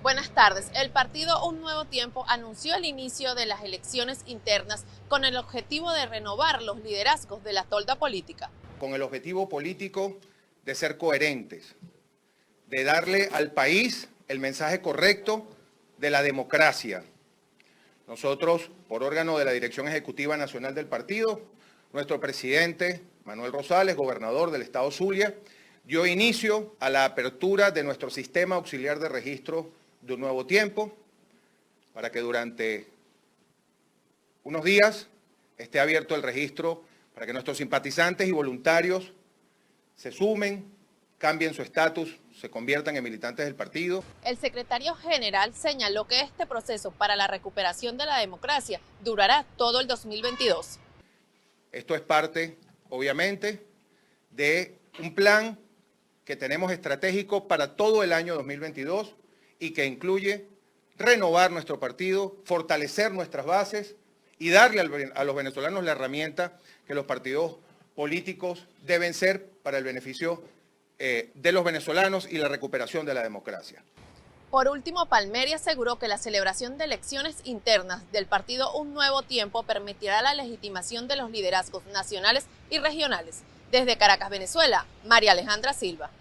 Buenas tardes. El partido Un Nuevo Tiempo anunció el inicio de las elecciones internas con el objetivo de renovar los liderazgos de la tolda política. Con el objetivo político de ser coherentes, de darle al país el mensaje correcto de la democracia. Nosotros, por órgano de la Dirección Ejecutiva Nacional del partido, nuestro presidente Manuel Rosales, gobernador del estado Zulia, dio inicio a la apertura de nuestro sistema auxiliar de registro de Un Nuevo Tiempo, para que durante unos días esté abierto el registro para que nuestros simpatizantes y voluntarios se sumen, cambien su estatus, se conviertan en militantes del partido. El secretario general señaló que este proceso para la recuperación de la democracia durará todo el 2022. Esto es parte, obviamente, de un plan que tenemos estratégico para todo el año 2022 y que incluye renovar nuestro partido, fortalecer nuestras bases y darle a los venezolanos la herramienta que los partidos políticos deben ser para el beneficio de los venezolanos y la recuperación de la democracia. Por último, Palmeri aseguró que la celebración de elecciones internas del partido Un Nuevo Tiempo permitirá la legitimación de los liderazgos nacionales y regionales. Desde Caracas, Venezuela, María Alejandra Silva.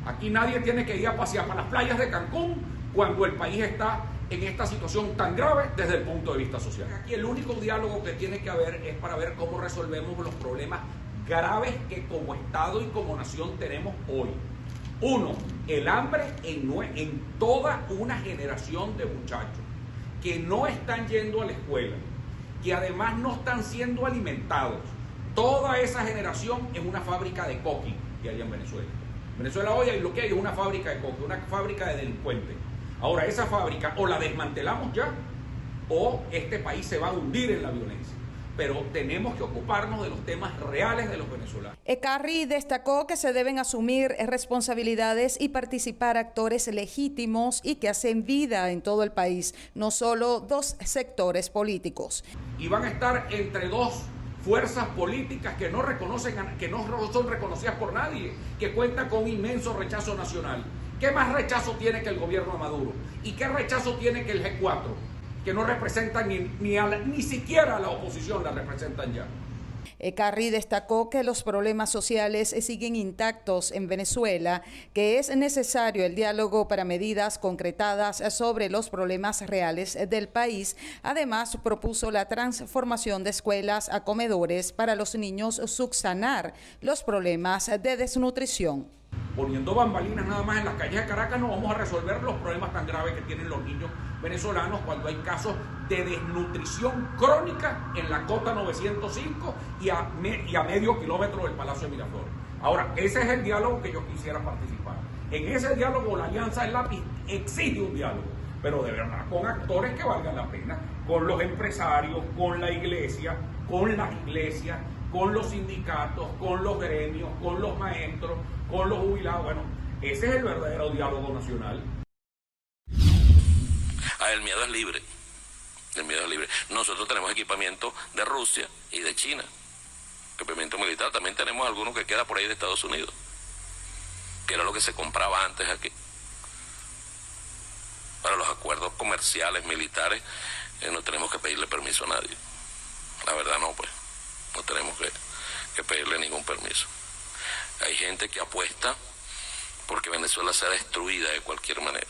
Aquí nadie tiene que ir a pasear para las playas de Cancún cuando el país está en esta situación tan grave desde el punto de vista social. Aquí el único diálogo que tiene que haber es para ver cómo resolvemos los problemas graves que como Estado y como nación tenemos hoy. Uno, el hambre en toda una generación de muchachos que no están yendo a la escuela, que además no están siendo alimentados. Toda esa generación es una fábrica de coqui que hay en Venezuela. Venezuela hoy lo que hay es una fábrica de coqui, una fábrica de delincuentes. Ahora esa fábrica o la desmantelamos ya o este país se va a hundir en la violencia. Pero tenemos que ocuparnos de los temas reales de los venezolanos. Ekarri destacó que se deben asumir responsabilidades y participar actores legítimos y que hacen vida en todo el país, no solo dos sectores políticos. Y van a estar entre dos fuerzas políticas que no son reconocidas por nadie, que cuentan con un inmenso rechazo nacional. ¿Qué más rechazo tiene que el gobierno de Maduro? ¿Y qué rechazo tiene que el G4? Que no representan ni siquiera a la oposición la representan ya. Ekarri destacó que los problemas sociales siguen intactos en Venezuela, que es necesario el diálogo para medidas concretadas sobre los problemas reales del país. Además, propuso la transformación de escuelas a comedores para los niños, subsanar los problemas de desnutrición. Poniendo bambalinas nada más en las calles de Caracas no vamos a resolver los problemas tan graves que tienen los niños venezolanos cuando hay casos de desnutrición crónica en la Cota 905 y a medio kilómetro del Palacio de Miraflores. Ahora, ese es el diálogo que yo quisiera participar. En ese diálogo la Alianza del Lápiz exige un diálogo, pero de verdad con actores que valgan la pena, con los empresarios, con la iglesia, con las iglesias, con los sindicatos, con los gremios, con los maestros, con los jubilados. Bueno, ese es el verdadero diálogo nacional. El miedo es libre. El miedo es libre. Nosotros tenemos equipamiento de Rusia y de China. Equipamiento militar. También tenemos algunos que queda por ahí de Estados Unidos, que era lo que se compraba antes aquí. Para los acuerdos comerciales, militares, no tenemos que pedirle permiso a nadie. La verdad no, pues. No tenemos que pedirle ningún permiso. Hay gente que apuesta porque Venezuela sea destruida de cualquier manera.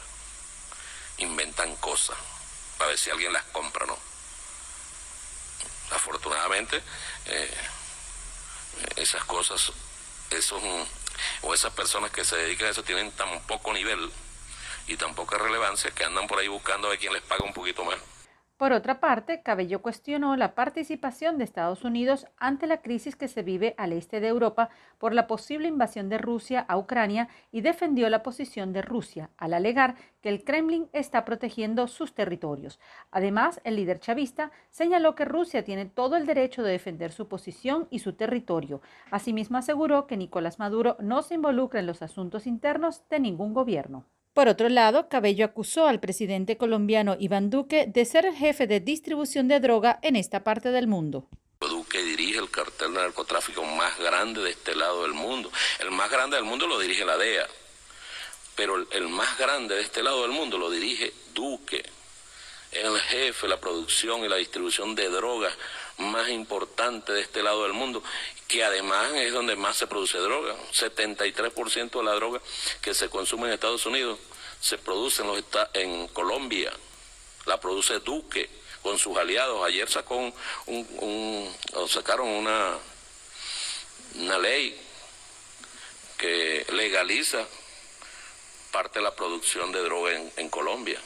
Inventan cosas para ver si alguien las compra o no. Afortunadamente, esas cosas, esas personas que se dedican a eso tienen tan poco nivel y tan poca relevancia que andan por ahí buscando a ver quién les paga un poquito más. Por otra parte, Cabello cuestionó la participación de Estados Unidos ante la crisis que se vive al este de Europa por la posible invasión de Rusia a Ucrania y defendió la posición de Rusia al alegar que el Kremlin está protegiendo sus territorios. Además, el líder chavista señaló que Rusia tiene todo el derecho de defender su posición y su territorio. Asimismo, aseguró que Nicolás Maduro no se involucra en los asuntos internos de ningún gobierno. Por otro lado, Cabello acusó al presidente colombiano Iván Duque de ser el jefe de distribución de droga en esta parte del mundo. Duque dirige el cartel de narcotráfico más grande de este lado del mundo. El más grande del mundo lo dirige la DEA. pero el más grande de este lado del mundo lo dirige Duque, el jefe de la producción y la distribución de drogas más importante de este lado del mundo, que además es donde más se produce droga. 73% de la droga que se consume en Estados Unidos se produce en Colombia, la produce Duque con sus aliados. Ayer sacaron una ley que legaliza parte de la producción de droga en Colombia.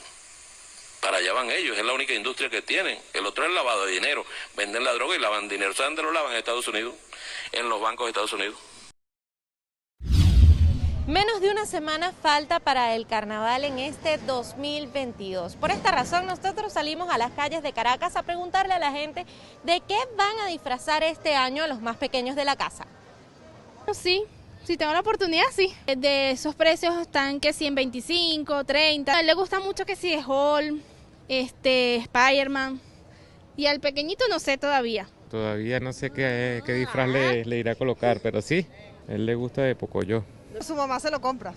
Para allá van ellos, es la única industria que tienen. El otro es el lavado de dinero. Venden la droga y lavan dinero. ¿Saben dónde lo lavan? En Estados Unidos, en los bancos de Estados Unidos. Menos de una semana falta para el carnaval en este 2022. Por esta razón, nosotros salimos a las calles de Caracas a preguntarle a la gente de qué van a disfrazar este año a los más pequeños de la casa. Sí, si tengo la oportunidad, sí. De esos precios están que 125, 30. A él le gusta mucho que si es Hulk, Spider-Man. Y al pequeñito no sé todavía. Todavía no sé qué disfraz le irá a colocar, pero sí, a él le gusta de Pocoyo. Su mamá se lo compra,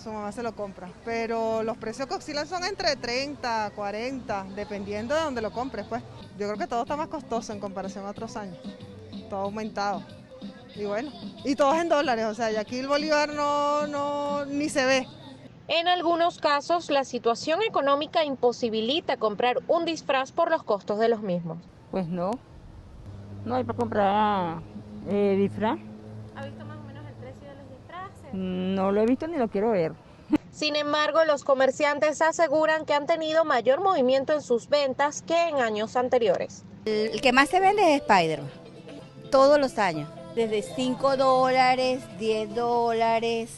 pero los precios que oscilan son entre 30, 40, dependiendo de donde lo compres, pues. Yo creo que todo está más costoso en comparación a otros años, todo ha aumentado. Y bueno, y todo es en dólares, o sea, y aquí el bolívar ni se ve. En algunos casos, la situación económica imposibilita comprar un disfraz por los costos de los mismos. Pues no hay para comprar disfraz. ¿Ha visto más o menos el precio de los disfraces? No lo he visto ni lo quiero ver. Sin embargo, los comerciantes aseguran que han tenido mayor movimiento en sus ventas que en años anteriores. El que más se vende es Spider-Man, todos los años, desde $5, $10,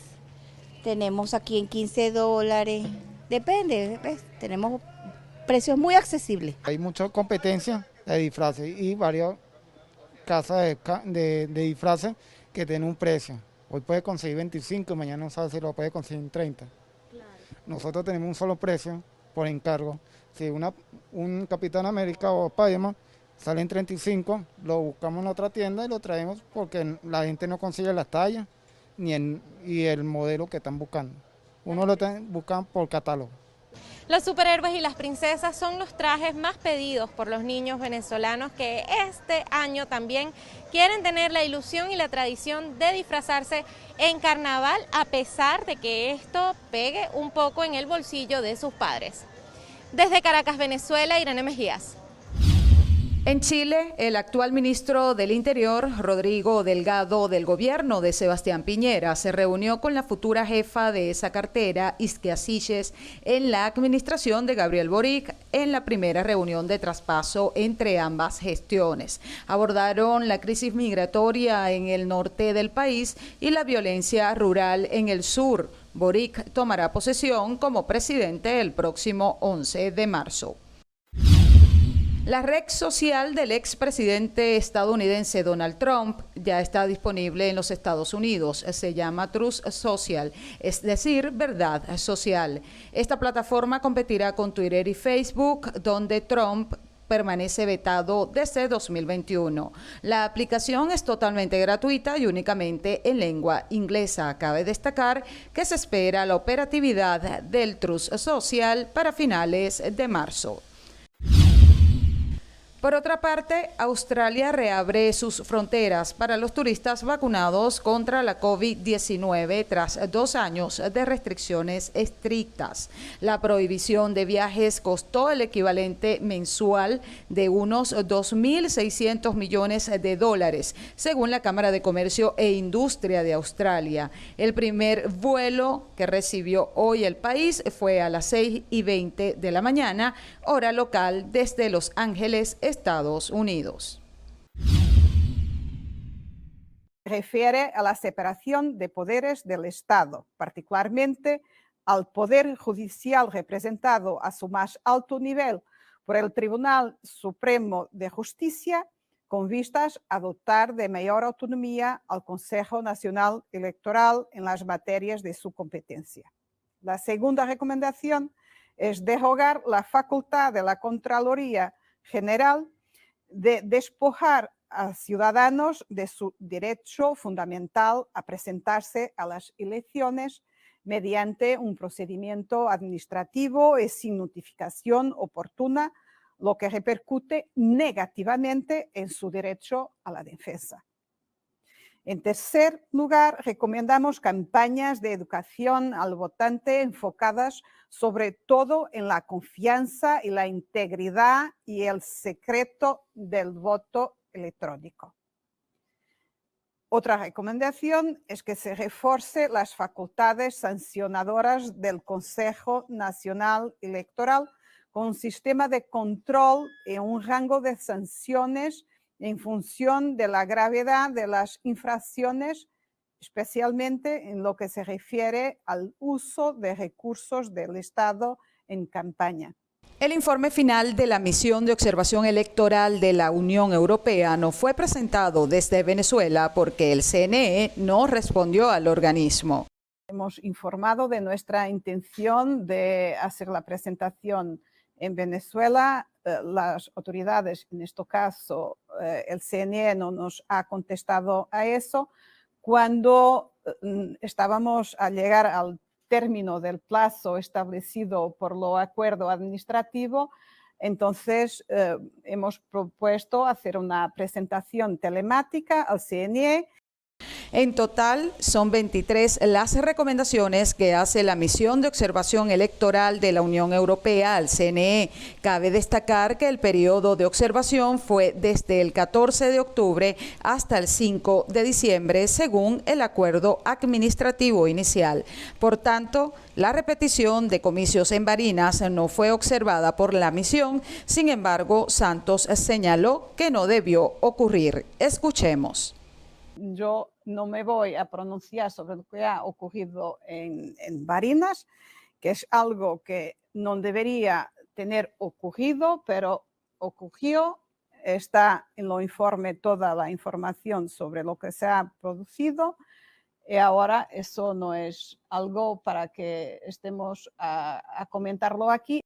tenemos aquí en $15, depende, ¿ves? Tenemos precios muy accesibles. Hay mucha competencia de disfraces y varias casas de disfraces que tienen un precio. Hoy puede conseguir 25 y mañana no sabe si lo puede conseguir en 30. Claro. Nosotros tenemos un solo precio por encargo. Si un Capitán América o Spider-Man sale en 35, lo buscamos en otra tienda y lo traemos porque la gente no consigue las tallas y el modelo que están buscando. Uno lo buscan por catálogo. Los superhéroes y las princesas son los trajes más pedidos por los niños venezolanos que este año también quieren tener la ilusión y la tradición de disfrazarse en carnaval, a pesar de que esto pegue un poco en el bolsillo de sus padres. Desde Caracas, Venezuela, Irene Mejías. En Chile, el actual ministro del Interior, Rodrigo Delgado, del gobierno de Sebastián Piñera, se reunió con la futura jefa de esa cartera, Isquia Siches, en la administración de Gabriel Boric, en la primera reunión de traspaso entre ambas gestiones. Abordaron la crisis migratoria en el norte del país y la violencia rural en el sur. Boric tomará posesión como presidente el próximo 11 de marzo. La red social del expresidente estadounidense Donald Trump ya está disponible en los Estados Unidos. Se llama Truth Social, es decir, verdad social. Esta plataforma competirá con Twitter y Facebook, donde Trump permanece vetado desde 2021. La aplicación es totalmente gratuita y únicamente en lengua inglesa. Cabe destacar que se espera la operatividad del Truth Social para finales de marzo. Por otra parte, Australia reabre sus fronteras para los turistas vacunados contra la COVID-19 tras 2 años de restricciones estrictas. La prohibición de viajes costó el equivalente mensual de unos 2.600 millones de dólares, según la Cámara de Comercio e Industria de Australia. El primer vuelo que recibió hoy el país fue a las 6:20 de la mañana, hora local, desde Los Ángeles, Estados Unidos. Refiere a la separación de poderes del Estado, particularmente al Poder Judicial representado a su más alto nivel por el Tribunal Supremo de Justicia, con vistas a dotar de mayor autonomía al Consejo Nacional Electoral en las materias de su competencia. La segunda recomendación es derogar la facultad de la Contraloría General de despojar a ciudadanos de su derecho fundamental a presentarse a las elecciones mediante un procedimiento administrativo y sin notificación oportuna, lo que repercute negativamente en su derecho a la defensa. En tercer lugar, recomendamos campañas de educación al votante enfocadas sobre todo en la confianza y la integridad y el secreto del voto electrónico. Otra recomendación es que se refuerce las facultades sancionadoras del Consejo Nacional Electoral con un sistema de control y un rango de sanciones en función de la gravedad de las infracciones, especialmente en lo que se refiere al uso de recursos del Estado en campaña. El informe final de la misión de observación electoral de la Unión Europea no fue presentado desde Venezuela porque el CNE no respondió al organismo. Hemos informado de nuestra intención de hacer la presentación en Venezuela. Las autoridades, en este caso el CNE, no nos ha contestado a eso. Cuando estábamos a llegar al término del plazo establecido por lo acuerdo administrativo, entonces hemos propuesto hacer una presentación telemática al CNE. En total, son 23 las recomendaciones que hace la misión de observación electoral de la Unión Europea al CNE. Cabe destacar que el periodo de observación fue desde el 14 de octubre hasta el 5 de diciembre, según el acuerdo administrativo inicial. Por tanto, la repetición de comicios en Barinas no fue observada por la misión. Sin embargo, Santos señaló que no debió ocurrir. Escuchemos. Yo no me voy a pronunciar sobre lo que ha ocurrido en Barinas, que es algo que no debería tener ocurrido, pero ocurrió. Está en lo informe toda la información sobre lo que se ha producido y ahora eso no es algo para que estemos a comentarlo aquí.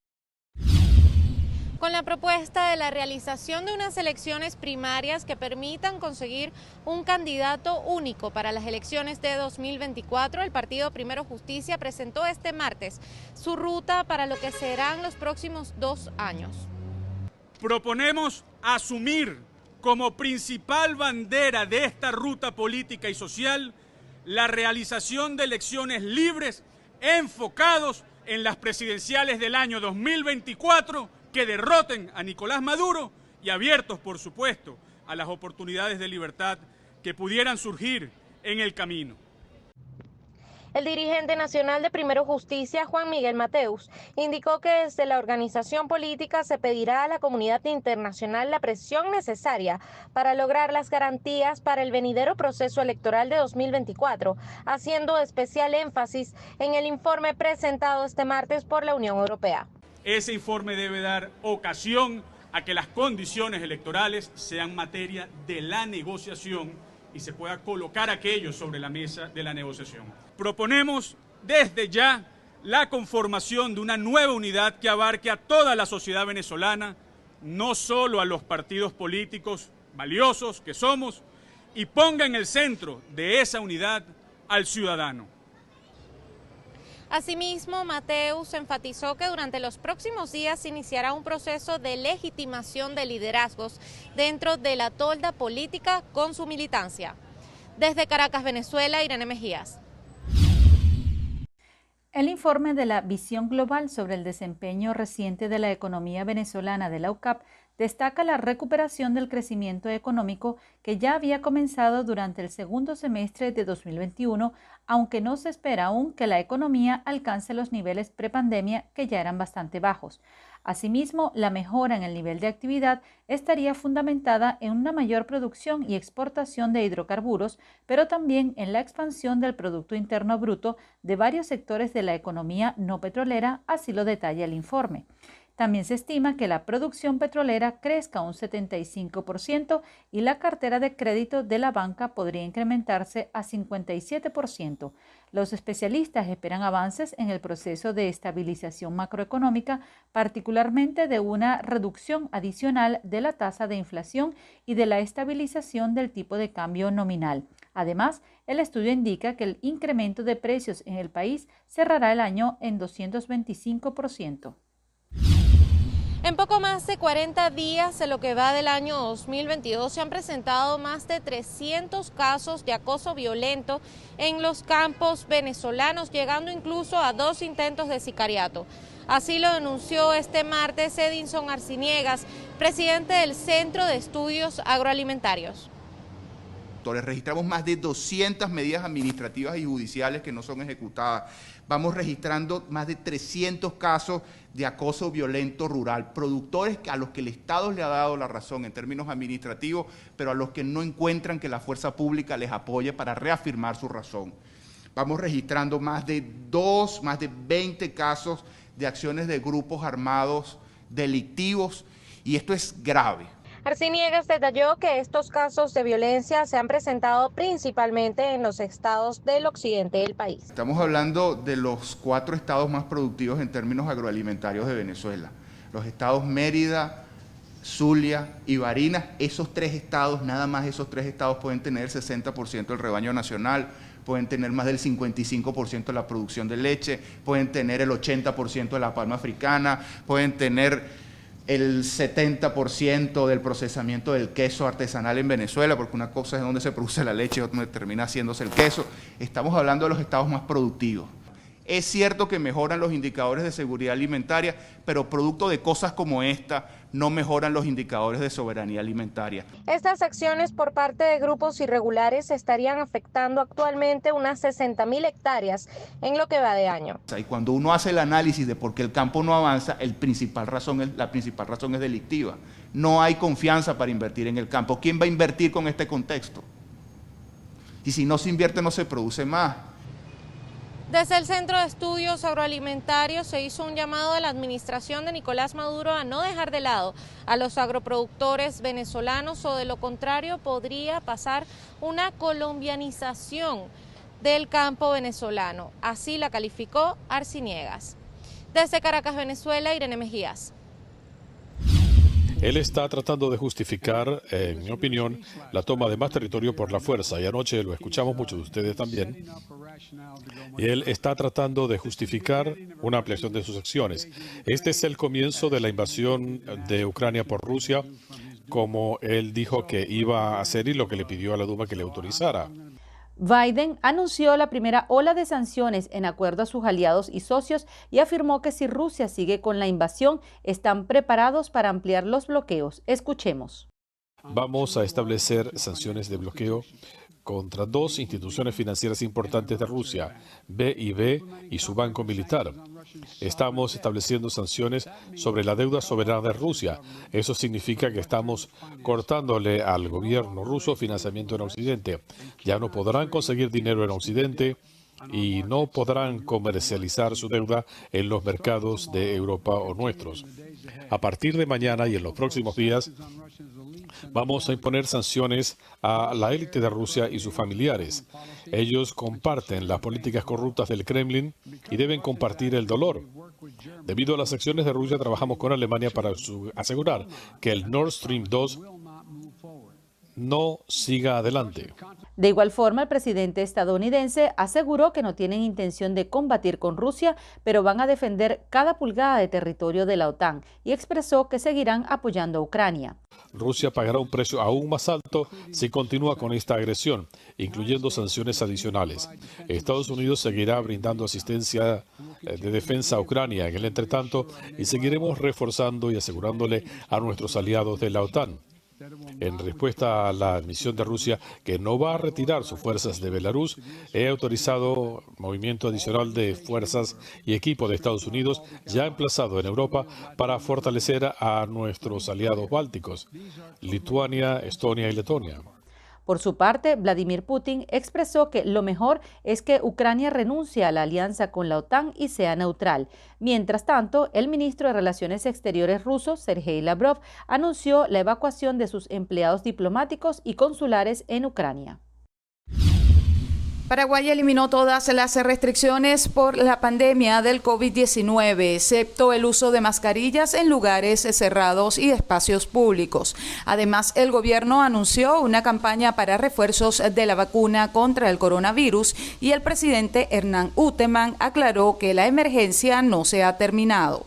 Con la propuesta de la realización de unas elecciones primarias que permitan conseguir un candidato único para las elecciones de 2024, el partido Primero Justicia presentó este martes su ruta para lo que serán los próximos 2 años. Proponemos asumir como principal bandera de esta ruta política y social la realización de elecciones libres enfocados en las presidenciales del año 2024 que derroten a Nicolás Maduro y abiertos, por supuesto, a las oportunidades de libertad que pudieran surgir en el camino. El dirigente nacional de Primero Justicia, Juan Miguel Mateus, indicó que desde la organización política se pedirá a la comunidad internacional la presión necesaria para lograr las garantías para el venidero proceso electoral de 2024, haciendo especial énfasis en el informe presentado este martes por la Unión Europea. Ese informe debe dar ocasión a que las condiciones electorales sean materia de la negociación y se pueda colocar aquello sobre la mesa de la negociación. Proponemos desde ya la conformación de una nueva unidad que abarque a toda la sociedad venezolana, no solo a los partidos políticos valiosos que somos, y ponga en el centro de esa unidad al ciudadano. Asimismo, Mateus enfatizó que durante los próximos días se iniciará un proceso de legitimación de liderazgos dentro de la tolda política con su militancia. Desde Caracas, Venezuela, Irene Mejías. El informe de la Visión Global sobre el desempeño reciente de la economía venezolana de la UCAP destaca la recuperación del crecimiento económico que ya había comenzado durante el segundo semestre de 2021, aunque no se espera aún que la economía alcance los niveles prepandemia que ya eran bastante bajos. Asimismo, la mejora en el nivel de actividad estaría fundamentada en una mayor producción y exportación de hidrocarburos, pero también en la expansión del Producto Interno Bruto de varios sectores de la economía no petrolera, así lo detalla el informe. También se estima que la producción petrolera crezca un 75% y la cartera de crédito de la banca podría incrementarse a 57%. Los especialistas esperan avances en el proceso de estabilización macroeconómica, particularmente de una reducción adicional de la tasa de inflación y de la estabilización del tipo de cambio nominal. Además, el estudio indica que el incremento de precios en el país cerrará el año en 225%. En poco más de 40 días de lo que va del año 2022 se han presentado más de 300 casos de acoso violento en los campos venezolanos, llegando incluso a 2 intentos de sicariato. Así lo denunció este martes Edinson Arciniegas, presidente del Centro de Estudios Agroalimentarios. Registramos más de 200 medidas administrativas y judiciales que no son ejecutadas. Vamos registrando más de 300 casos de acoso violento rural, productores a los que el Estado le ha dado la razón en términos administrativos, pero a los que no encuentran que la fuerza pública les apoye para reafirmar su razón. Vamos registrando más de 20 casos de acciones de grupos armados delictivos, y esto es grave. Arciniegas detalló que estos casos de violencia se han presentado principalmente en los estados del occidente del país. Estamos hablando de los 4 estados más productivos en términos agroalimentarios de Venezuela. Los estados Mérida, Zulia y Barinas. Esos 3 estados, nada más esos 3 estados pueden tener el 60% del rebaño nacional, pueden tener más del 55% de la producción de leche, pueden tener el 80% de la palma africana, pueden tener el 70% del procesamiento del queso artesanal en Venezuela, porque una cosa es donde se produce la leche y otra donde termina haciéndose el queso. Estamos hablando de los estados más productivos. Es cierto que mejoran los indicadores de seguridad alimentaria, pero producto de cosas como esta no mejoran los indicadores de soberanía alimentaria. Estas acciones por parte de grupos irregulares estarían afectando actualmente unas 60.000 hectáreas en lo que va de año. Y cuando uno hace el análisis de por qué el campo no avanza, la principal razón es delictiva. No hay confianza para invertir en el campo. ¿Quién va a invertir con este contexto? Y si no se invierte, no se produce más. Desde el Centro de Estudios Agroalimentarios se hizo un llamado a la administración de Nicolás Maduro a no dejar de lado a los agroproductores venezolanos, o de lo contrario podría pasar una colombianización del campo venezolano. Así la calificó Arciniegas. Desde Caracas, Venezuela, Irene Mejías. Él está tratando de justificar, en mi opinión, la toma de más territorio por la fuerza, y anoche lo escuchamos muchos de ustedes también, y él está tratando de justificar una ampliación de sus acciones. Este es el comienzo de la invasión de Ucrania por Rusia, como él dijo que iba a hacer y lo que le pidió a la Duma que le autorizara. Biden anunció la primera ola de sanciones en acuerdo a sus aliados y socios y afirmó que si Rusia sigue con la invasión, están preparados para ampliar los bloqueos. Escuchemos. Vamos a establecer sanciones de bloqueo contra 2 instituciones financieras importantes de Rusia, BIB y su banco militar. Estamos estableciendo sanciones sobre la deuda soberana de Rusia. Eso significa que estamos cortándole al gobierno ruso financiamiento en Occidente. Ya no podrán conseguir dinero en Occidente y no podrán comercializar su deuda en los mercados de Europa o nuestros. A partir de mañana y en los próximos días, vamos a imponer sanciones a la élite de Rusia y sus familiares. Ellos comparten las políticas corruptas del Kremlin y deben compartir el dolor. Debido a las acciones de Rusia, trabajamos con Alemania para asegurar que el Nord Stream 2 no siga adelante. De igual forma, el presidente estadounidense aseguró que no tienen intención de combatir con Rusia, pero van a defender cada pulgada de territorio de la OTAN, y expresó que seguirán apoyando a Ucrania. Rusia pagará un precio aún más alto si continúa con esta agresión, incluyendo sanciones adicionales. Estados Unidos seguirá brindando asistencia de defensa a Ucrania en el entretanto, y seguiremos reforzando y asegurándole a nuestros aliados de la OTAN. En respuesta a la admisión de Rusia que no va a retirar sus fuerzas de Belarus, he autorizado movimiento adicional de fuerzas y equipo de Estados Unidos ya emplazado en Europa para fortalecer a nuestros aliados bálticos, Lituania, Estonia y Letonia. Por su parte, Vladimir Putin expresó que lo mejor es que Ucrania renuncie a la alianza con la OTAN y sea neutral. Mientras tanto, el ministro de Relaciones Exteriores ruso, Sergei Lavrov, anunció la evacuación de sus empleados diplomáticos y consulares en Ucrania. Paraguay eliminó todas las restricciones por la pandemia del COVID-19, excepto el uso de mascarillas en lugares cerrados y espacios públicos. Además, el gobierno anunció una campaña para refuerzos de la vacuna contra el coronavirus y el presidente Hernán Uteman aclaró que la emergencia no se ha terminado.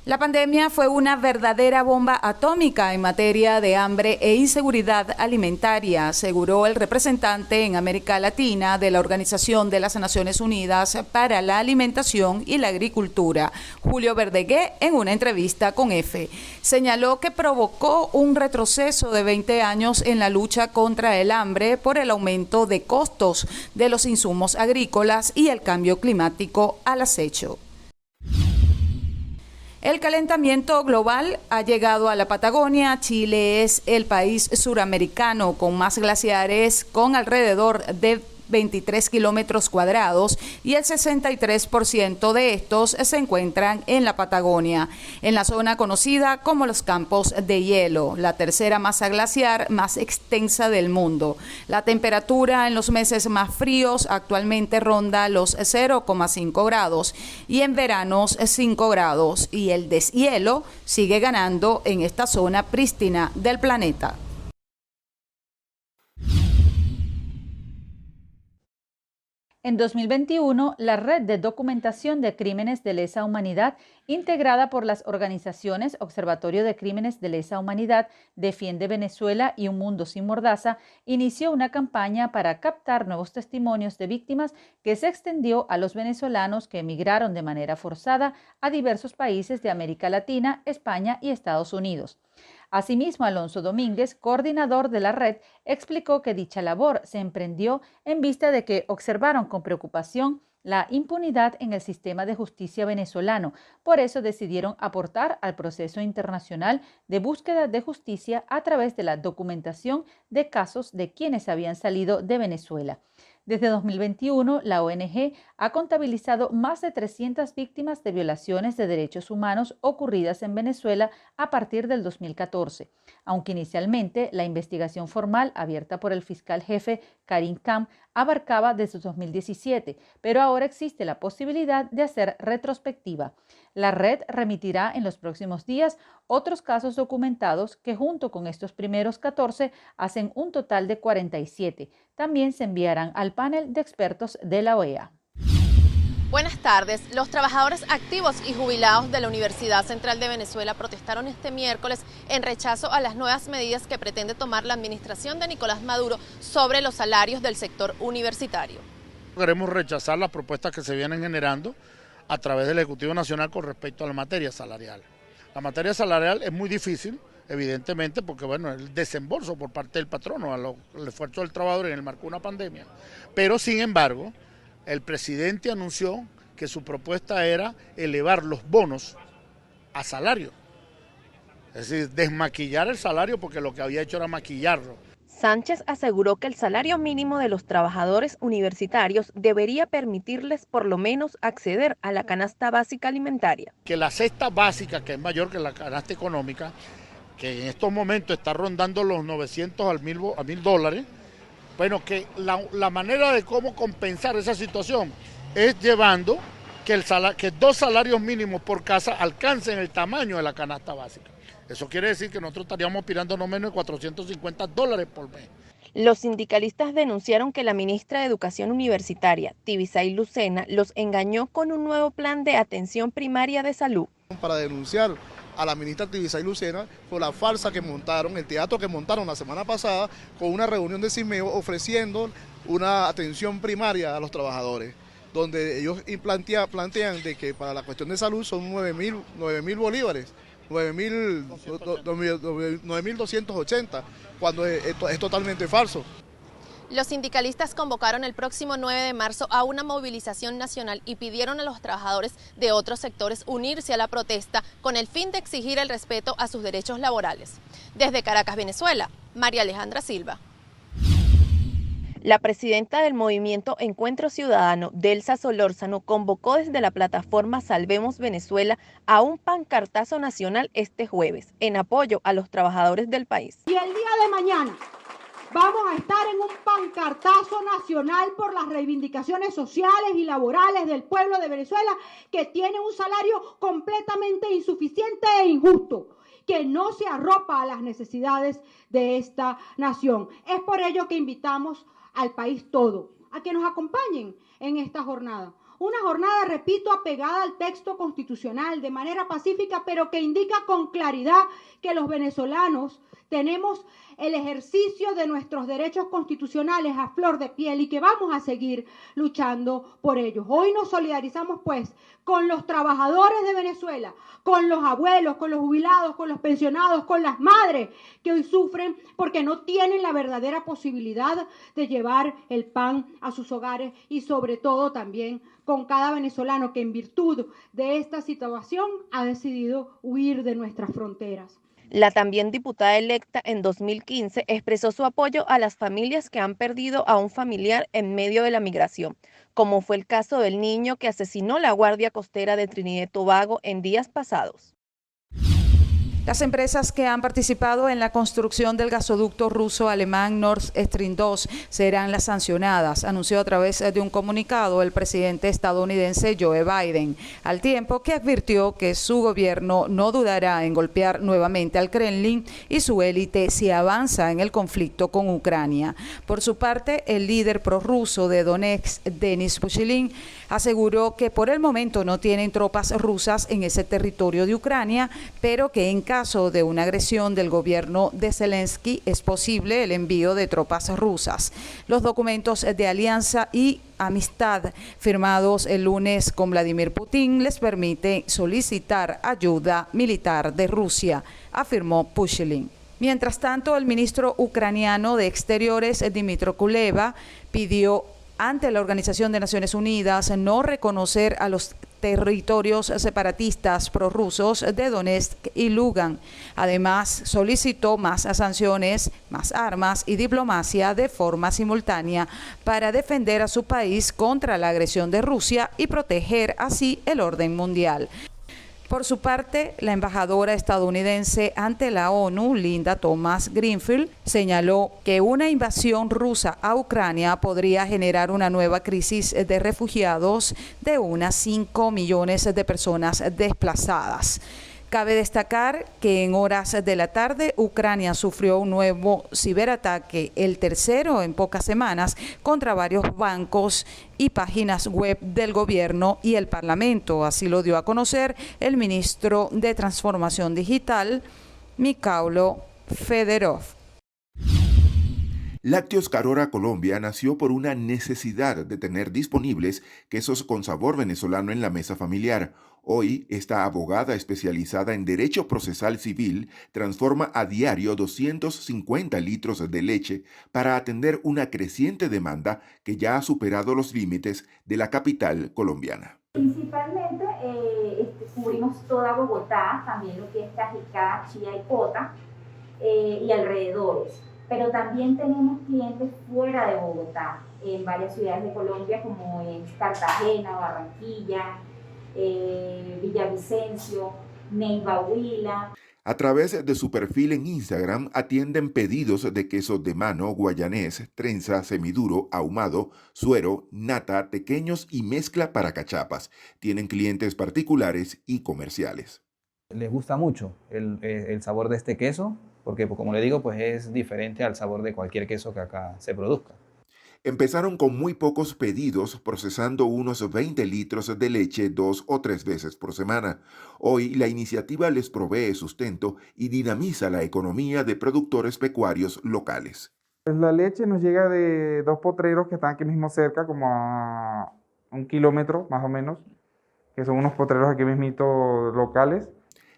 La pandemia fue una verdadera bomba atómica en materia de hambre e inseguridad alimentaria, aseguró el representante en América Latina de la Organización de las Naciones Unidas para la Alimentación y la Agricultura, Julio Verdegué, en una entrevista con EFE. Señaló que provocó un retroceso de 20 años en la lucha contra el hambre por el aumento de costos de los insumos agrícolas y el cambio climático al acecho. El calentamiento global ha llegado a la Patagonia. Chile es el país suramericano con más glaciares, con alrededor de 23 kilómetros cuadrados, y el 63% de estos se encuentran en la Patagonia, en la zona conocida como los Campos de Hielo, la tercera masa glaciar más extensa del mundo. La temperatura en los meses más fríos actualmente ronda los 0,5 grados y en veranos 5 grados, y el deshielo sigue ganando en esta zona prístina del planeta. En 2021, la Red de Documentación de Crímenes de Lesa Humanidad, integrada por las organizaciones Observatorio de Crímenes de Lesa Humanidad, Defiende Venezuela y Un Mundo Sin Mordaza, inició una campaña para captar nuevos testimonios de víctimas que se extendió a los venezolanos que emigraron de manera forzada a diversos países de América Latina, España y Estados Unidos. Asimismo, Alonso Domínguez, coordinador de la red, explicó que dicha labor se emprendió en vista de que observaron con preocupación la impunidad en el sistema de justicia venezolano. Por eso decidieron aportar al proceso internacional de búsqueda de justicia a través de la documentación de casos de quienes habían salido de Venezuela. Desde 2021, la ONG ha contabilizado más de 300 víctimas de violaciones de derechos humanos ocurridas en Venezuela a partir del 2014. Aunque inicialmente la investigación formal abierta por el fiscal jefe Karim Khan abarcaba desde 2017, pero ahora existe la posibilidad de hacer retrospectiva. La red remitirá en los próximos días otros casos documentados que junto con estos primeros 14 hacen un total de 47. También se enviarán al panel de expertos de la OEA. Buenas tardes. Los trabajadores activos y jubilados de la Universidad Central de Venezuela protestaron este miércoles en rechazo a las nuevas medidas que pretende tomar la administración de Nicolás Maduro sobre los salarios del sector universitario. Queremos rechazar las propuestas que se vienen generando a través del Ejecutivo Nacional con respecto a la materia salarial. La materia salarial es muy difícil, evidentemente, porque bueno, el desembolso por parte del patrono al esfuerzo del trabajador en el marco de una pandemia. Pero sin embargo, el presidente anunció que su propuesta era elevar los bonos a salario. Es decir, desmaquillar el salario, porque lo que había hecho era maquillarlo. Sánchez aseguró que el salario mínimo de los trabajadores universitarios debería permitirles por lo menos acceder a la canasta básica alimentaria. Que la cesta básica, que es mayor que la canasta económica, que en estos momentos está rondando los 900 a $1,000, bueno, que la manera de cómo compensar esa situación es llevando que 2 salarios mínimos por casa alcancen el tamaño de la canasta básica. Eso quiere decir que nosotros estaríamos aspirando no menos de $450 por mes. Los sindicalistas denunciaron que la ministra de Educación Universitaria, Tibisay Lucena, los engañó con un nuevo plan de atención primaria de salud. Para denunciar a la ministra Tibisay Lucena por la farsa que montaron, el teatro que montaron la semana pasada con una reunión de CIMEO ofreciendo una atención primaria a los trabajadores, donde ellos plantean de que para la cuestión de salud son 9.000 bolívares. 9.280, cuando es totalmente falso. Los sindicalistas convocaron el próximo 9 de marzo a una movilización nacional y pidieron a los trabajadores de otros sectores unirse a la protesta con el fin de exigir el respeto a sus derechos laborales. Desde Caracas, Venezuela, María Alejandra Silva. La presidenta del movimiento Encuentro Ciudadano, Delsa Solórzano, convocó desde la plataforma Salvemos Venezuela a un pancartazo nacional este jueves, en apoyo a los trabajadores del país. Y el día de mañana Vamos a estar en un pancartazo nacional por las reivindicaciones sociales y laborales del pueblo de Venezuela, que tiene un salario completamente insuficiente e injusto, que no se arropa a las necesidades de esta nación. Es por ello que invitamos al país todo a que nos acompañen en esta jornada. Una jornada, repito, apegada al texto constitucional de manera pacífica, pero que indica con claridad que los venezolanos tenemos el ejercicio de nuestros derechos constitucionales a flor de piel y que vamos a seguir luchando por ellos. Hoy nos solidarizamos, pues, con los trabajadores de Venezuela, con los abuelos, con los jubilados, con los pensionados, con las madres que hoy sufren porque no tienen la verdadera posibilidad de llevar el pan a sus hogares, y sobre todo también con cada venezolano que en virtud de esta situación ha decidido huir de nuestras fronteras. La también diputada electa en 2015 expresó su apoyo a las familias que han perdido a un familiar en medio de la migración, como fue el caso del niño que asesinó la Guardia Costera de Trinidad y Tobago en días pasados. Las empresas que han participado en la construcción del gasoducto ruso-alemán Nord Stream 2 serán las sancionadas, anunció a través de un comunicado el presidente estadounidense Joe Biden, al tiempo que advirtió que su gobierno no dudará en golpear nuevamente al Kremlin y su élite si avanza en el conflicto con Ucrania. Por su parte, el líder prorruso de Donetsk, Denis Pushilin, aseguró que por el momento no tienen tropas rusas en ese territorio de Ucrania, pero que en caso de una agresión del gobierno de Zelensky es posible el envío de tropas rusas. Los documentos de alianza y amistad firmados el lunes con Vladimir Putin les permiten solicitar ayuda militar de Rusia, afirmó Pushilin. Mientras tanto, el ministro ucraniano de Exteriores, Dmytro Kuleba, pidió ante la Organización de Naciones Unidas no reconocer a los territorios separatistas prorrusos de Donetsk y Lugansk. Además, solicitó más sanciones, más armas y diplomacia de forma simultánea para defender a su país contra la agresión de Rusia y proteger así el orden mundial. Por su parte, la embajadora estadounidense ante la ONU, Linda Thomas Greenfield, señaló que una invasión rusa a Ucrania podría generar una nueva crisis de refugiados de unas 5 millones de personas desplazadas. Cabe destacar que en horas de la tarde Ucrania sufrió un nuevo ciberataque, el tercero en pocas semanas, contra varios bancos y páginas web del gobierno y el Parlamento. Así lo dio a conocer el ministro de Transformación Digital, Mikhailo Fedorov. Lácteos Carora Colombia nació por una necesidad de tener disponibles quesos con sabor venezolano en la mesa familiar. Hoy, esta abogada especializada en derecho procesal civil transforma a diario 250 litros de leche para atender una creciente demanda que ya ha superado los límites de la capital colombiana. Principalmente cubrimos toda Bogotá, también lo que es Cajicá, Chía y Cota y alrededores. Pero también tenemos clientes fuera de Bogotá, en varias ciudades de Colombia como es Cartagena, Barranquilla, Villavicencio, Neiva, Huila. A través de su perfil en Instagram atienden pedidos de queso de mano, guayanés, trenza, semiduro, ahumado, suero, nata, tequeños y mezcla para cachapas. Tienen clientes particulares y comerciales. Les gusta mucho el sabor de este queso, porque como le digo, pues es diferente al sabor de cualquier queso que acá se produzca. Empezaron con muy pocos pedidos, procesando unos 20 litros de leche 2 o 3 veces por semana. Hoy la iniciativa les provee sustento y dinamiza la economía de productores pecuarios locales. La leche nos llega de 2 potreros que están aquí mismo cerca, como a 1 kilómetro más o menos, que son unos potreros aquí mismito locales.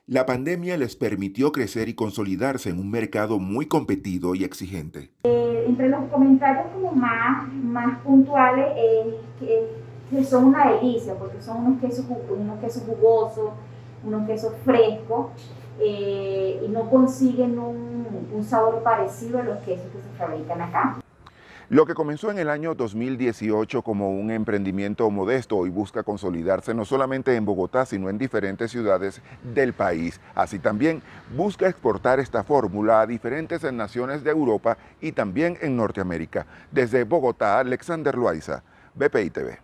La pandemia les permitió crecer y consolidarse en un mercado muy competido y exigente. Entre los comentarios como más puntuales que son una delicia, porque son unos quesos jugosos, unos quesos frescos, y no consiguen un sabor parecido a los quesos que se fabrican acá. Lo que comenzó en el año 2018 como un emprendimiento modesto hoy busca consolidarse no solamente en Bogotá, sino en diferentes ciudades del país. Así también busca exportar esta fórmula a diferentes naciones de Europa y también en Norteamérica. Desde Bogotá, Alexander Loaiza, BPI TV.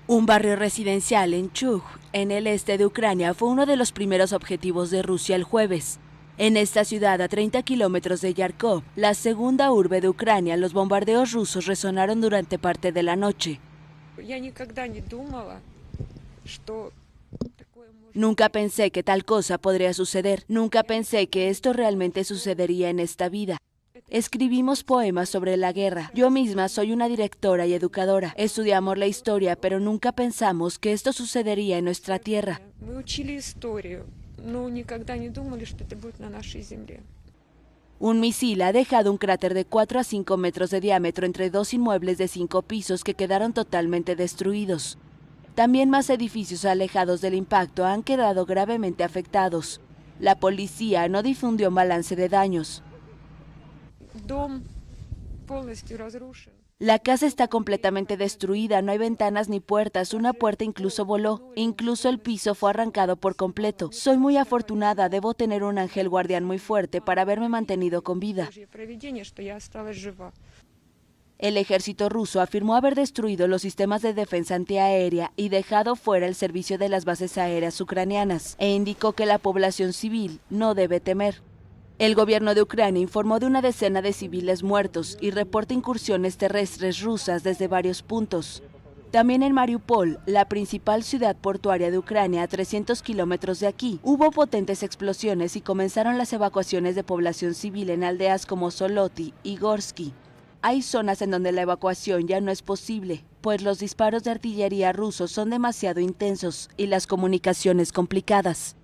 Un barrio residencial en Chug, en el este de Ucrania, fue uno de los primeros objetivos de Rusia el jueves. En esta ciudad, a 30 kilómetros de Yarkov, la segunda urbe de Ucrania, los bombardeos rusos resonaron durante parte de la noche. Nunca pensé que tal cosa podría suceder. Nunca pensé que esto realmente sucedería en esta vida. Escribimos poemas sobre la guerra. Yo misma soy una directora y educadora. Estudiamos la historia, pero nunca pensamos que esto sucedería en nuestra tierra. Un misil ha dejado un cráter de 4 a 5 metros de diámetro entre dos inmuebles de 5 pisos que quedaron totalmente destruidos. También más edificios alejados del impacto han quedado gravemente afectados. La policía no difundió un balance de daños. La casa está completamente destruida, no hay ventanas ni puertas, una puerta incluso voló, incluso el piso fue arrancado por completo. Soy muy afortunada, debo tener un ángel guardián muy fuerte para haberme mantenido con vida. El ejército ruso afirmó haber destruido los sistemas de defensa antiaérea y dejado fuera el servicio de las bases aéreas ucranianas, e indicó que la población civil no debe temer. El gobierno de Ucrania informó de una decena de civiles muertos y reporta incursiones terrestres rusas desde varios puntos. También en Mariupol, la principal ciudad portuaria de Ucrania, a 300 kilómetros de aquí, hubo potentes explosiones y comenzaron las evacuaciones de población civil en aldeas como Soloti y Gorsky. Hay zonas en donde la evacuación ya no es posible, pues los disparos de artillería rusos son demasiado intensos y las comunicaciones complicadas.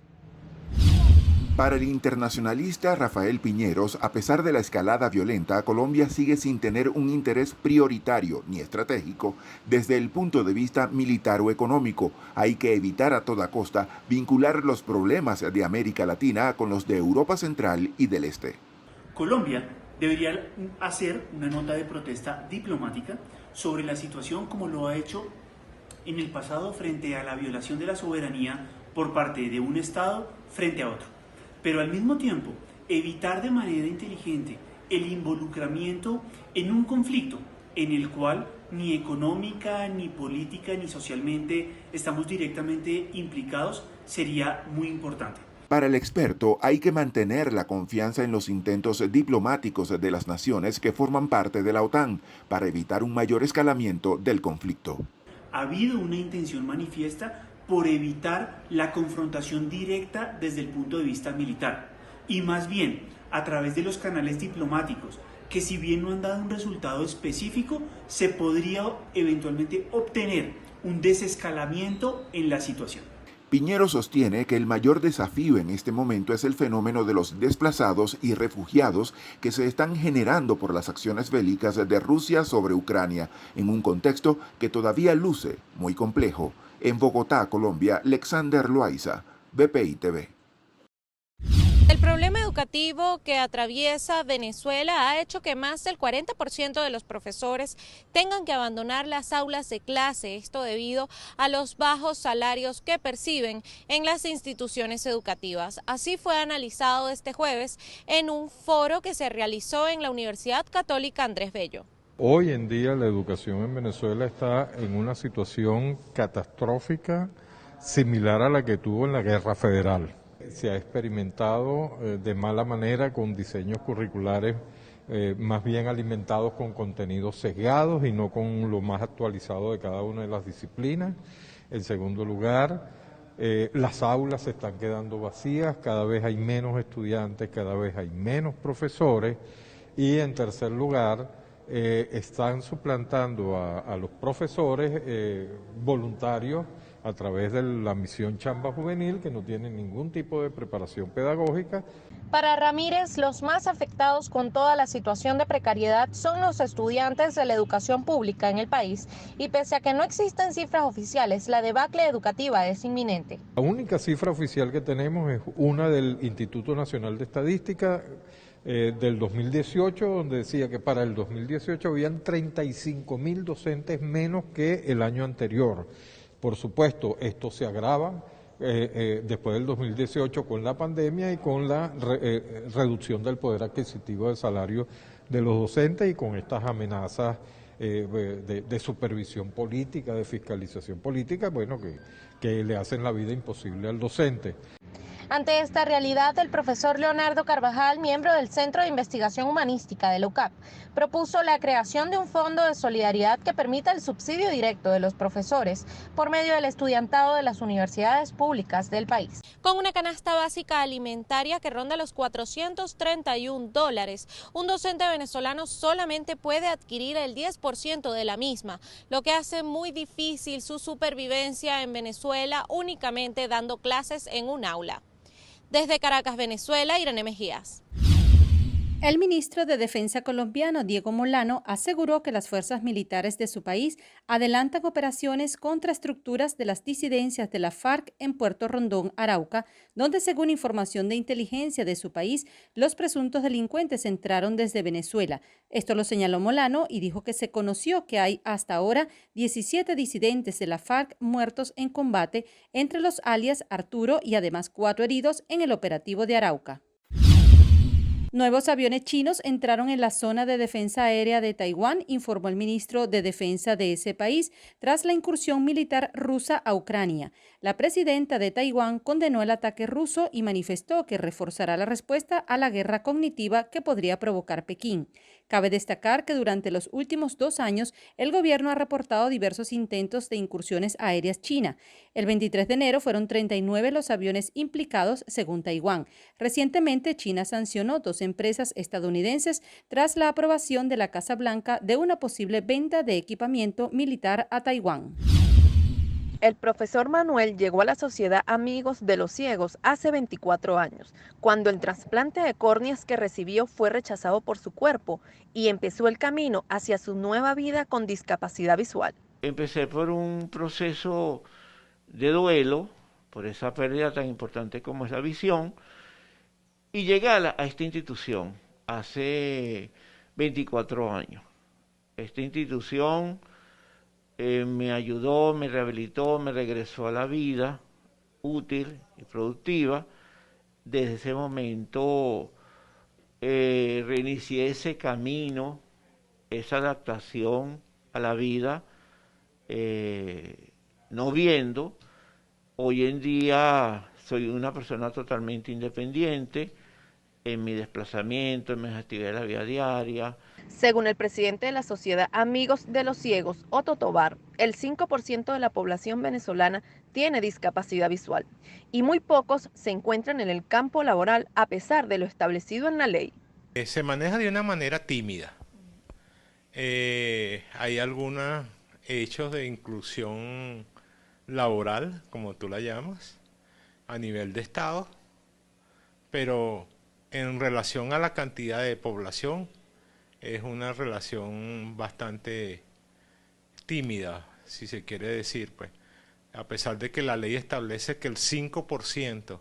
Para el internacionalista Rafael Piñeros, a pesar de la escalada violenta, Colombia sigue sin tener un interés prioritario ni estratégico desde el punto de vista militar o económico. Hay que evitar a toda costa vincular los problemas de América Latina con los de Europa Central y del Este. Colombia debería hacer una nota de protesta diplomática sobre la situación como lo ha hecho en el pasado frente a la violación de la soberanía por parte de un Estado frente a otro. Pero al mismo tiempo, evitar de manera inteligente el involucramiento en un conflicto en el cual ni económica, ni política, ni socialmente estamos directamente implicados sería muy importante. Para el experto, hay que mantener la confianza en los intentos diplomáticos de las naciones que forman parte de la OTAN para evitar un mayor escalamiento del conflicto. Ha habido una intención manifiesta por evitar la confrontación directa desde el punto de vista militar y más bien a través de los canales diplomáticos que si bien no han dado un resultado específico, se podría eventualmente obtener un desescalamiento en la situación. Piñero sostiene que el mayor desafío en este momento es el fenómeno de los desplazados y refugiados que se están generando por las acciones bélicas de Rusia sobre Ucrania, en un contexto que todavía luce muy complejo. En Bogotá, Colombia, Alexander Loaiza, BPI TV. El problema educativo que atraviesa Venezuela ha hecho que más del 40% de los profesores tengan que abandonar las aulas de clase, esto debido a los bajos salarios que perciben en las instituciones educativas. Así fue analizado este jueves en un foro que se realizó en la Universidad Católica Andrés Bello. Hoy en día la educación en Venezuela está en una situación catastrófica similar a la que tuvo en la Guerra Federal. Se ha experimentado de mala manera con diseños curriculares más bien alimentados con contenidos sesgados y no con lo más actualizado de cada una de las disciplinas. En segundo lugar, las aulas se están quedando vacías, cada vez hay menos estudiantes, cada vez hay menos profesores y en tercer lugar, están suplantando a los profesores voluntarios a través de la misión Chamba Juvenil, que no tienen ningún tipo de preparación pedagógica. Para Ramírez, los más afectados con toda la situación de precariedad son los estudiantes de la educación pública en el país y pese a que no existen cifras oficiales, la debacle educativa es inminente. La única cifra oficial que tenemos es una del Instituto Nacional de Estadística, del 2018, donde decía que para el 2018 habían 35.000 docentes menos que el año anterior. Por supuesto, esto se agrava después del 2018 con la pandemia y con la reducción del poder adquisitivo de salario de los docentes y con estas amenazas de supervisión política, de fiscalización política, bueno, que le hacen la vida imposible al docente. Ante esta realidad, el profesor Leonardo Carvajal, miembro del Centro de Investigación Humanística de la UCAP, propuso la creación de un fondo de solidaridad que permita el subsidio directo de los profesores por medio del estudiantado de las universidades públicas del país. Con una canasta básica alimentaria que ronda los $431, un docente venezolano solamente puede adquirir el 10% de la misma, lo que hace muy difícil su supervivencia en Venezuela únicamente dando clases en un aula. Desde Caracas, Venezuela, Irene Mejías. El ministro de Defensa colombiano, Diego Molano, aseguró que las fuerzas militares de su país adelantan operaciones contra estructuras de las disidencias de la FARC en Puerto Rondón, Arauca, donde, según información de inteligencia de su país, los presuntos delincuentes entraron desde Venezuela. Esto lo señaló Molano y dijo que se conoció que hay hasta ahora 17 disidentes de la FARC muertos en combate, entre los alias Arturo y además 4 heridos en el operativo de Arauca. Nuevos aviones chinos entraron en la zona de defensa aérea de Taiwán, informó el ministro de Defensa de ese país, tras la incursión militar rusa a Ucrania. La presidenta de Taiwán condenó el ataque ruso y manifestó que reforzará la respuesta a la guerra cognitiva que podría provocar Pekín. Cabe destacar que durante los últimos 2 años, el gobierno ha reportado diversos intentos de incursiones aéreas China. El 23 de enero fueron 39 los aviones implicados, según Taiwán. Recientemente, China sancionó 2 empresas estadounidenses tras la aprobación de la Casa Blanca de una posible venta de equipamiento militar a Taiwán. El profesor Manuel llegó a la Sociedad Amigos de los Ciegos hace 24 años, cuando el trasplante de córneas que recibió fue rechazado por su cuerpo y empezó el camino hacia su nueva vida con discapacidad visual. Empecé por un proceso de duelo, por esa pérdida tan importante como es la visión, y llegué a esta institución hace 24 años. Esta institución me ayudó, me rehabilitó, me regresó a la vida útil y productiva. Desde ese momento reinicié ese camino, esa adaptación a la vida, no viendo. Hoy en día soy una persona totalmente independiente en mi desplazamiento, en mis actividades de la vida diaria. Según el presidente de la Sociedad Amigos de los Ciegos, Otto Tobar, el 5% de la población venezolana tiene discapacidad visual y muy pocos se encuentran en el campo laboral a pesar de lo establecido en la ley. Se maneja de una manera tímida. Hay algunos hechos de inclusión laboral, como tú la llamas, a nivel de Estado, pero en relación a la cantidad de población, es una relación bastante tímida, si se quiere decir, pues, a pesar de que la ley establece que el 5%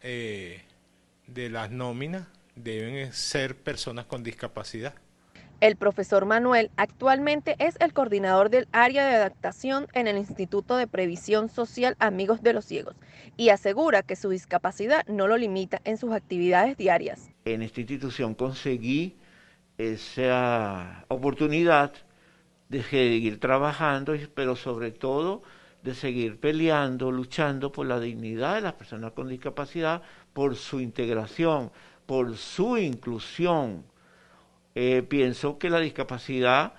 de las nóminas deben ser personas con discapacidad. El profesor Manuel actualmente es el coordinador del área de adaptación en el Instituto de Previsión Social Amigos de los Ciegos y asegura que su discapacidad no lo limita en sus actividades diarias. En esta institución conseguí esa oportunidad de seguir trabajando, pero sobre todo de seguir peleando, luchando por la dignidad de las personas con discapacidad, por su integración, por su inclusión. Pienso que la discapacidad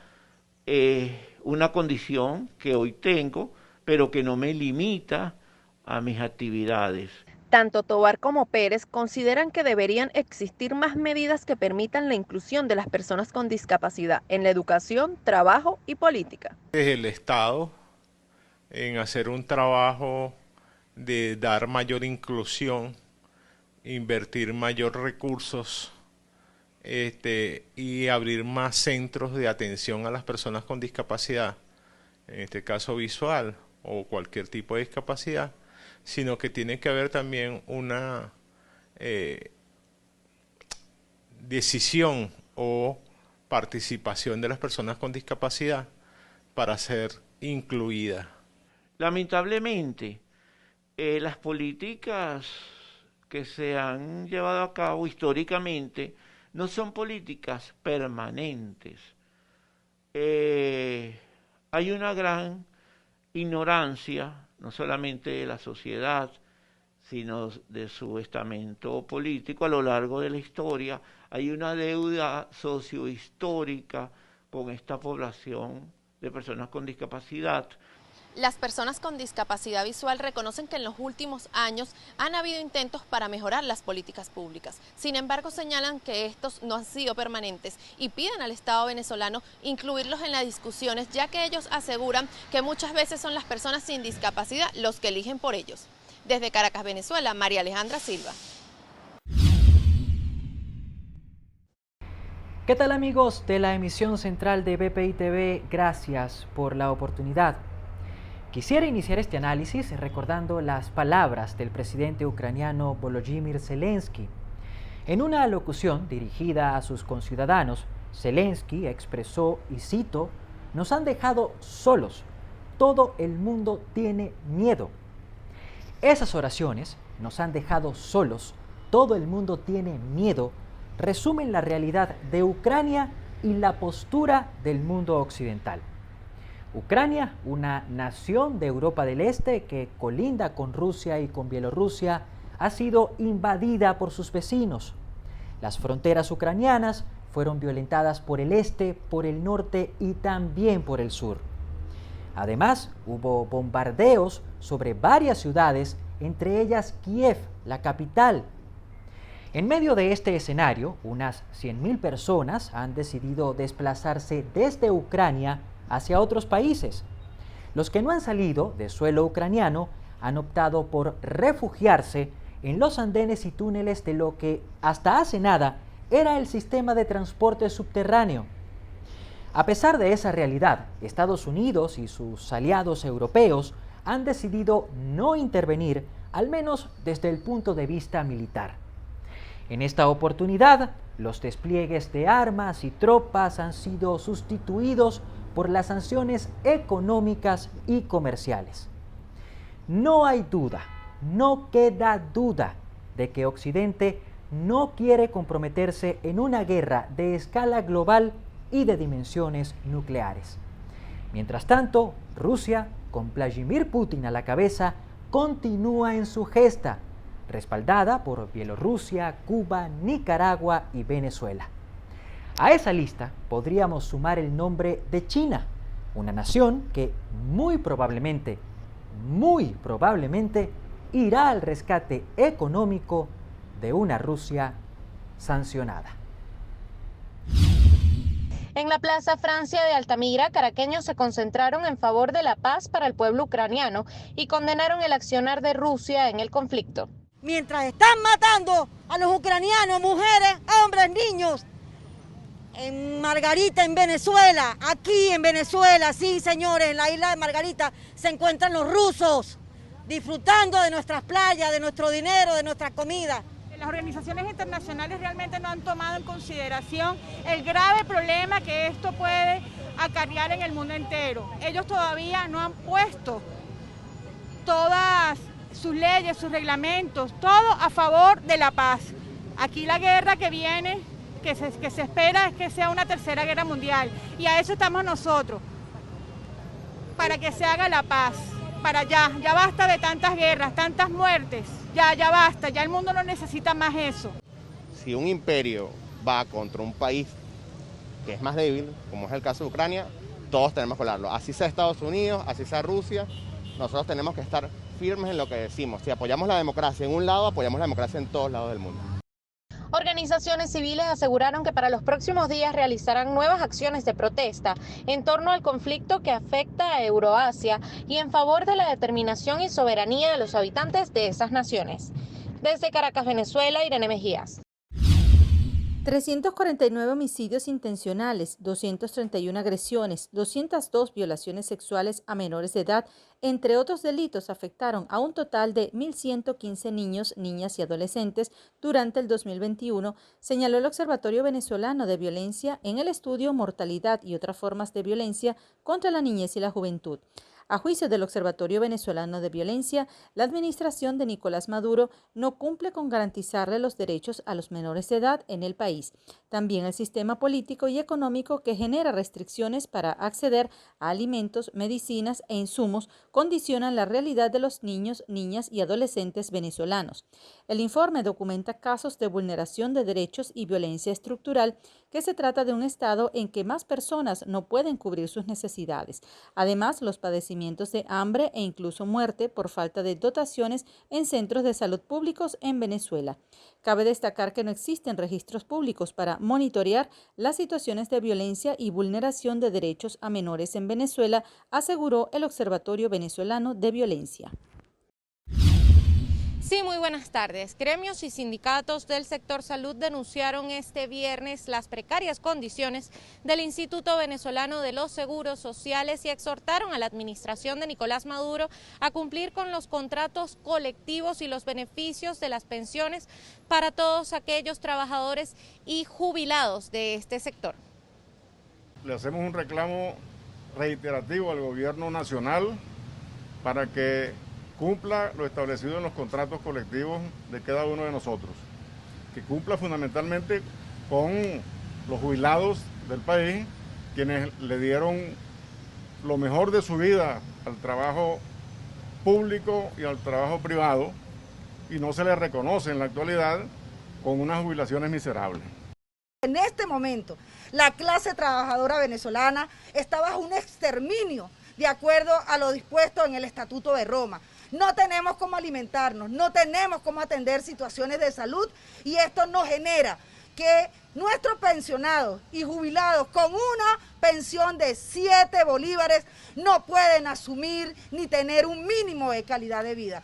es una condición que hoy tengo, pero que no me limita a mis actividades. Tanto Tobar como Pérez consideran que deberían existir más medidas que permitan la inclusión de las personas con discapacidad en la educación, trabajo y política. Desde el Estado, en hacer un trabajo de dar mayor inclusión, invertir mayor recursos y abrir más centros de atención a las personas con discapacidad, en este caso visual o cualquier tipo de discapacidad, sino que tiene que haber también una decisión o participación de las personas con discapacidad para ser incluida. Lamentablemente, las políticas que se han llevado a cabo históricamente no son políticas permanentes. Hay una gran ignorancia, no solamente de la sociedad, sino de su estamento político a lo largo de la historia. Hay una deuda sociohistórica con esta población de personas con discapacidad. Las personas con discapacidad visual reconocen que en los últimos años han habido intentos para mejorar las políticas públicas. Sin embargo, señalan que estos no han sido permanentes y piden al Estado venezolano incluirlos en las discusiones, ya que ellos aseguran que muchas veces son las personas sin discapacidad los que eligen por ellos. Desde Caracas, Venezuela, María Alejandra Silva. ¿Qué tal, amigos de la emisión central de BPI TV? Gracias por la oportunidad. Quisiera iniciar este análisis recordando las palabras del presidente ucraniano Volodymyr Zelensky. En una alocución dirigida a sus conciudadanos, Zelensky expresó, y cito, "Nos han dejado solos. Todo el mundo tiene miedo". Esas oraciones, "nos han dejado solos, todo el mundo tiene miedo", resumen la realidad de Ucrania y la postura del mundo occidental. Ucrania, una nación de Europa del Este que colinda con Rusia y con Bielorrusia, ha sido invadida por sus vecinos. Las fronteras ucranianas fueron violentadas por el este, por el norte y también por el sur. Además, hubo bombardeos sobre varias ciudades, entre ellas Kiev, la capital. En medio de este escenario, unas 100.000 personas han decidido desplazarse desde Ucrania hacia otros países. Los que no han salido de suelo ucraniano han optado por refugiarse en los andenes y túneles de lo que hasta hace nada era el sistema de transporte subterráneo. A pesar de esa realidad, Estados Unidos y sus aliados europeos han decidido no intervenir, al menos desde el punto de vista militar. En esta oportunidad, los despliegues de armas y tropas han sido sustituidos por las sanciones económicas y comerciales. No hay duda, no queda duda de que Occidente no quiere comprometerse en una guerra de escala global y de dimensiones nucleares. Mientras tanto, Rusia, con Vladimir Putin a la cabeza, continúa en su gesta, respaldada por Bielorrusia, Cuba, Nicaragua y Venezuela. A esa lista podríamos sumar el nombre de China, una nación que muy probablemente irá al rescate económico de una Rusia sancionada. En la Plaza Francia de Altamira, caraqueños se concentraron en favor de la paz para el pueblo ucraniano y condenaron el accionar de Rusia en el conflicto. Mientras están matando a los ucranianos, mujeres, hombres, niños, en Margarita, en Venezuela, aquí en Venezuela, sí señores, en la isla de Margarita se encuentran los rusos disfrutando de nuestras playas, de nuestro dinero, de nuestra comida. Las organizaciones internacionales realmente no han tomado en consideración el grave problema que esto puede acarrear en el mundo entero. Ellos todavía no han puesto todas sus leyes, sus reglamentos, todo a favor de la paz. Aquí la guerra que viene, que se espera es que sea una tercera guerra mundial, y a eso estamos nosotros, para que se haga la paz, para ya basta de tantas guerras, tantas muertes, ya basta, ya el mundo no necesita más eso. Si un imperio va contra un país que es más débil, como es el caso de Ucrania, todos tenemos que hablarlo, así sea Estados Unidos, así sea Rusia, nosotros tenemos que estar firmes en lo que decimos. Si apoyamos la democracia en un lado, apoyamos la democracia en todos lados del mundo. Organizaciones civiles aseguraron que para los próximos días realizarán nuevas acciones de protesta en torno al conflicto que afecta a Euroasia y en favor de la determinación y soberanía de los habitantes de esas naciones. Desde Caracas, Venezuela, Irene Mejías. 349 homicidios intencionales, 231 agresiones, 202 violaciones sexuales a menores de edad, entre otros delitos, afectaron a un total de 1.115 niños, niñas y adolescentes durante el 2021, señaló el Observatorio Venezolano de Violencia en el estudio Mortalidad y otras formas de violencia contra la niñez y la juventud. A juicio del Observatorio Venezolano de Violencia, la administración de Nicolás Maduro no cumple con garantizarle los derechos a los menores de edad en el país. También el sistema político y económico que genera restricciones para acceder a alimentos, medicinas e insumos condicionan la realidad de los niños, niñas y adolescentes venezolanos. El informe documenta casos de vulneración de derechos y violencia estructural, que se trata de un estado en que más personas no pueden cubrir sus necesidades. Además, los padecimientos de hambre e incluso muerte por falta de dotaciones en centros de salud públicos en Venezuela. Cabe destacar que no existen registros públicos para monitorear las situaciones de violencia y vulneración de derechos a menores en Venezuela, aseguró el Observatorio Venezolano de Violencia. Sí, muy buenas tardes. Gremios y sindicatos del sector salud denunciaron este viernes las precarias condiciones del Instituto Venezolano de los Seguros Sociales y exhortaron a la administración de Nicolás Maduro a cumplir con los contratos colectivos y los beneficios de las pensiones para todos aquellos trabajadores y jubilados de este sector. Le hacemos un reclamo reiterativo al gobierno nacional para que cumpla lo establecido en los contratos colectivos de cada uno de nosotros, que cumpla fundamentalmente con los jubilados del país, quienes le dieron lo mejor de su vida al trabajo público y al trabajo privado, y no se les reconoce en la actualidad con unas jubilaciones miserables. En este momento, la clase trabajadora venezolana está bajo un exterminio de acuerdo a lo dispuesto en el Estatuto de Roma. No tenemos cómo alimentarnos, no tenemos cómo atender situaciones de salud, y esto nos genera que nuestros pensionados y jubilados con una pensión de 7 bolívares no pueden asumir ni tener un mínimo de calidad de vida.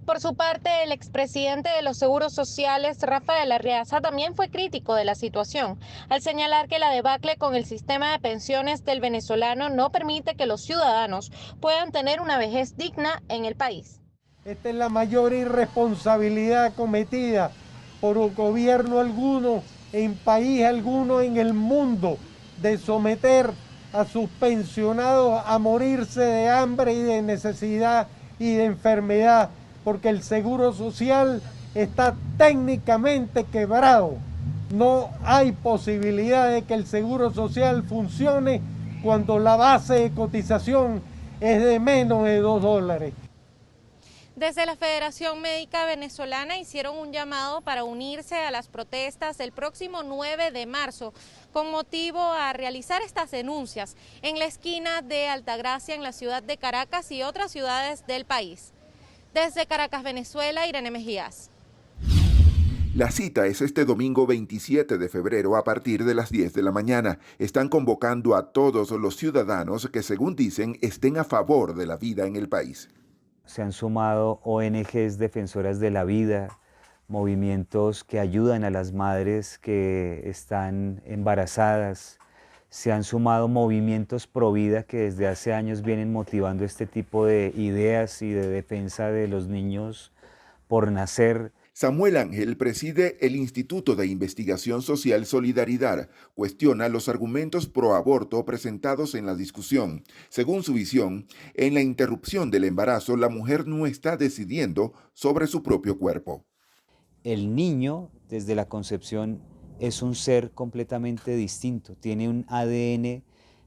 Por su parte, el expresidente de los Seguros Sociales, Rafael Arriaza, también fue crítico de la situación, al señalar que la debacle con el sistema de pensiones del venezolano no permite que los ciudadanos puedan tener una vejez digna en el país. Esta es la mayor irresponsabilidad cometida por un gobierno alguno, en país alguno en el mundo, de someter a sus pensionados a morirse de hambre y de necesidad y de enfermedad, porque el Seguro Social está técnicamente quebrado. No hay posibilidad de que el Seguro Social funcione cuando la base de cotización es de menos de $2. Desde la Federación Médica Venezolana hicieron un llamado para unirse a las protestas del próximo 9 de marzo con motivo a realizar estas denuncias en la esquina de Altagracia en la ciudad de Caracas y otras ciudades del país. Desde Caracas, Venezuela, Irene Mejías. La cita es este domingo 27 de febrero a partir de las 10 de la mañana. Están convocando a todos los ciudadanos que, según dicen, estén a favor de la vida en el país. Se han sumado ONGs defensoras de la vida, movimientos que ayudan a las madres que están embarazadas. Se han sumado movimientos pro vida que desde hace años vienen motivando este tipo de ideas y de defensa de los niños por nacer. Samuel Ángel preside el Instituto de Investigación Social Solidaridad. Cuestiona los argumentos pro aborto presentados en la discusión. Según su visión, en la interrupción del embarazo, la mujer no está decidiendo sobre su propio cuerpo. El niño, desde la concepción, es un ser completamente distinto, tiene un ADN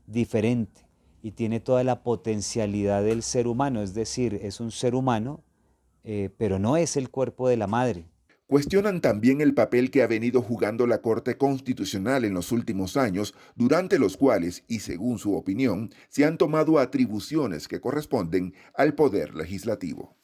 diferente y tiene toda la potencialidad del ser humano, es decir, es un ser humano, pero no es el cuerpo de la madre. Cuestionan también el papel que ha venido jugando la Corte Constitucional en los últimos años, durante los cuales, y según su opinión, se han tomado atribuciones que corresponden al Poder Legislativo.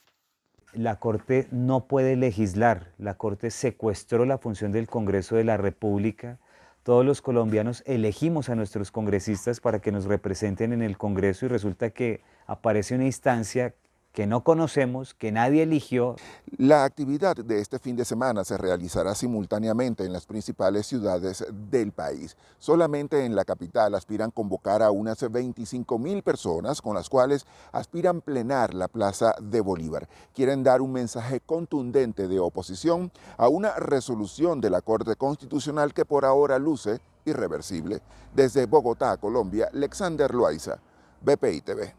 La Corte no puede legislar, la Corte secuestró la función del Congreso de la República. Todos los colombianos elegimos a nuestros congresistas para que nos representen en el Congreso y resulta que aparece una instancia que no conocemos, que nadie eligió. La actividad de este fin de semana se realizará simultáneamente en las principales ciudades del país. Solamente en la capital aspiran convocar a unas 25.000 personas, con las cuales aspiran plenar la Plaza de Bolívar. Quieren dar un mensaje contundente de oposición a una resolución de la Corte Constitucional que por ahora luce irreversible. Desde Bogotá, Colombia, Alexander Loaiza, BPI TV.